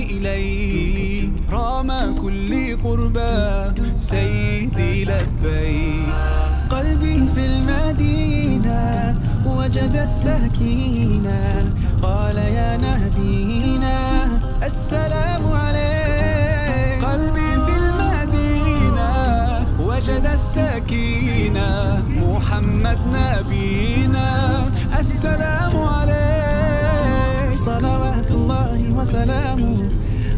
إليك رام كل قربى سيدي لبيك. قلبي في المدينة وجد السكينة قال يا نبينا السلام عليك. قلبي في المدينة وجد السكينة محمد نبينا السلام عليك. صلوات الله وسلامه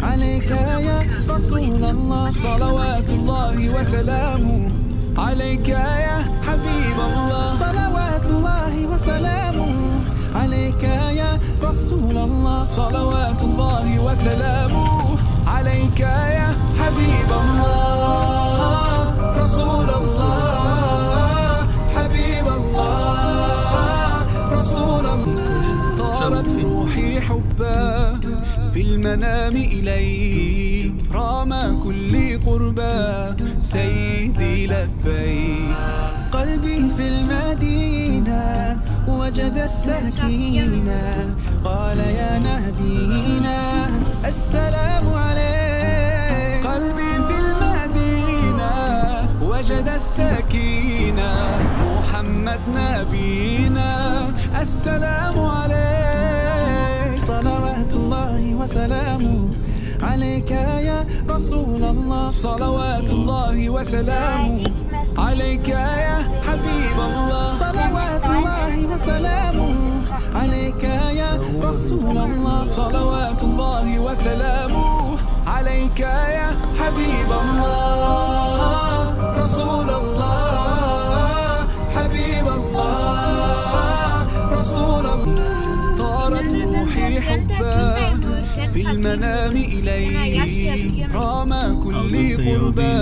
عليك يا رسول الله. صلوات الله وسلامه عليك يا حبيب الله. صلوات الله وسلامه عليك يا رسول الله. صلوات الله وسلامه عليك يا حبيب الله. رسول الله حبيب الله رسول الله. طارت روحي حبا في المنام إليك رام كل قربى سيدي لبيك. قلبي في المدينة وجد السكينة قال يا نبينا السلام عليك. قلبي في المدينة وجد السكينة محمد نبينا السلام عليك. صلوات الله وسلامه عليك يا رسول الله. صلوات الله وسلامه عليك يا حبيب الله. صلوات الله وسلامه عليك يا رسول الله. صلوات الله وسلامه عليك يا حبيب الله. رسول الله حبيب الله رسول الله. طارت روحي حبا في المنام إليك رام كل قربى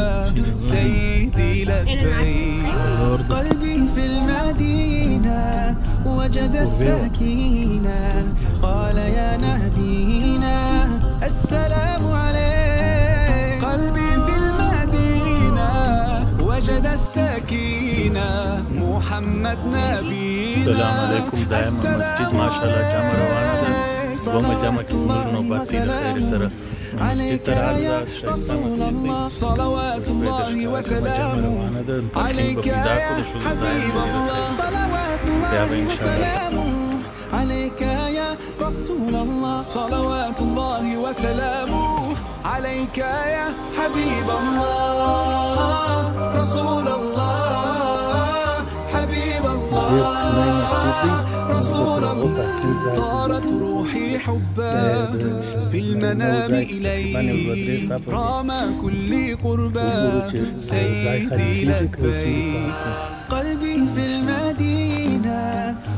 سيدي لبيك. قلبي في المدينة وجد السكينة قال يا نبينا السلام عليك. قلبي في المدينة وجد السكينة محمد نبينا السلام عليك. صلوات الله وسلامه عليك يا حبيب الله. صلوات الله وسلامه عليك يا رسول الله. صلوات الله وسلامه عليك يا حبيب الله. رسول الله حبيب الله رسول الله. طارت روحي حبا في المنام إليك رام كل قربى سيدي لبيك. قلبي في المدينة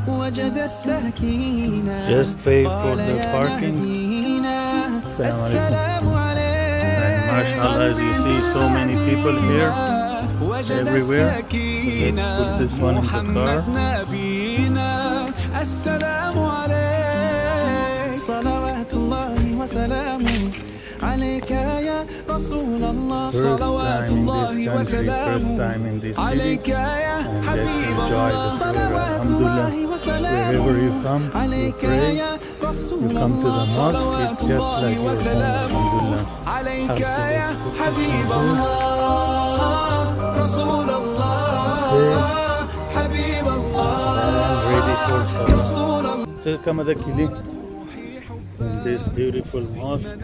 وجد السكينة قال يا نبينا السلام عليك. MashaAllah, as you see so many people here everywhere. Let's put this one in the car. السلام عليك. صلوات الله وسلامه عليك يا رسول الله. صلوات الله وسلامه عليك يا حبيب الله. صلوات الله وسلامه عليك يا رسول الله. صلوات الله وسلامه عليك يا حبيب الله. رسول الله حبيب الله رسول الله. So come at the Kili in this beautiful mosque.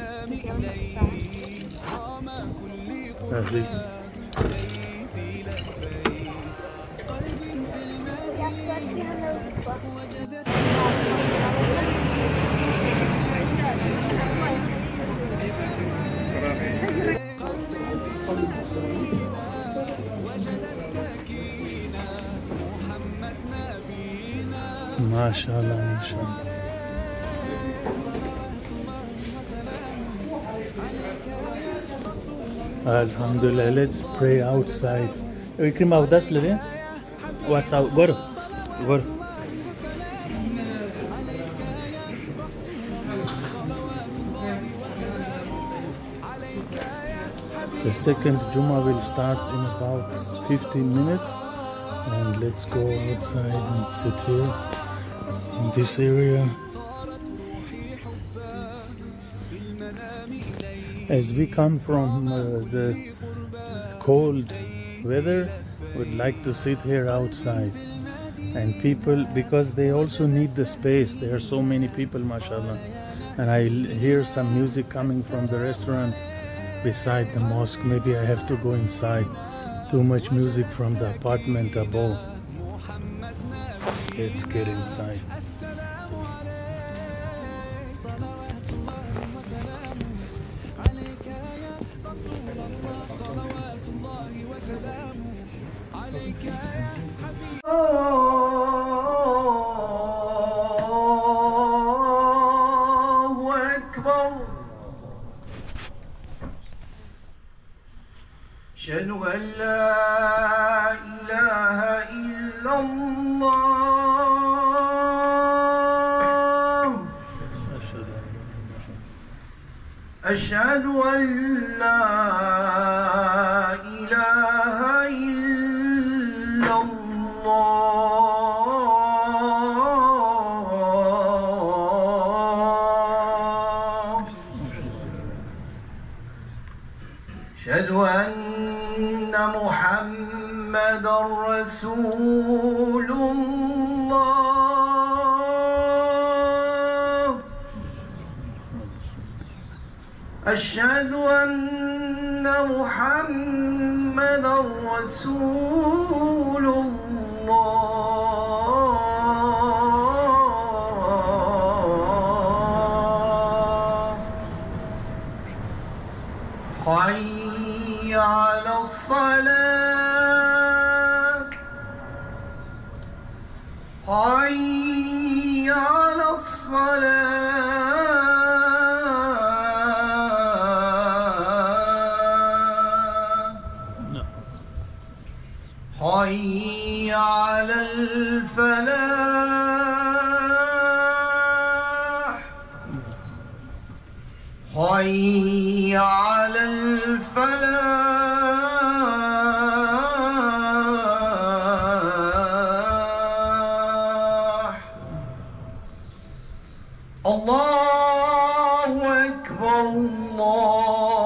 MashaAllah, MashaAllah. Alhamdulillah, let's pray outside. Ikrim avdas lede. What's out? Go. The second Jummah will start in about 15 minutes, and let's go outside and sit here in this area. As we come from the cold weather, would like to sit here outside. And people, because they also need the space, there are so many people, mashallah. And I hear some music coming from the restaurant beside the mosque. Maybe I have to go inside. Too much music from the apartment above. Let's get inside. أشهد أن لا إله إلا الله أشهد أن لا إله إلا الله أشهد أن محمدا رسول الله أشهد أن محمدا رسول الله حي على الصلاة حي على الصلاة حي على الفلاح حي على الفلاح الله أكبر الله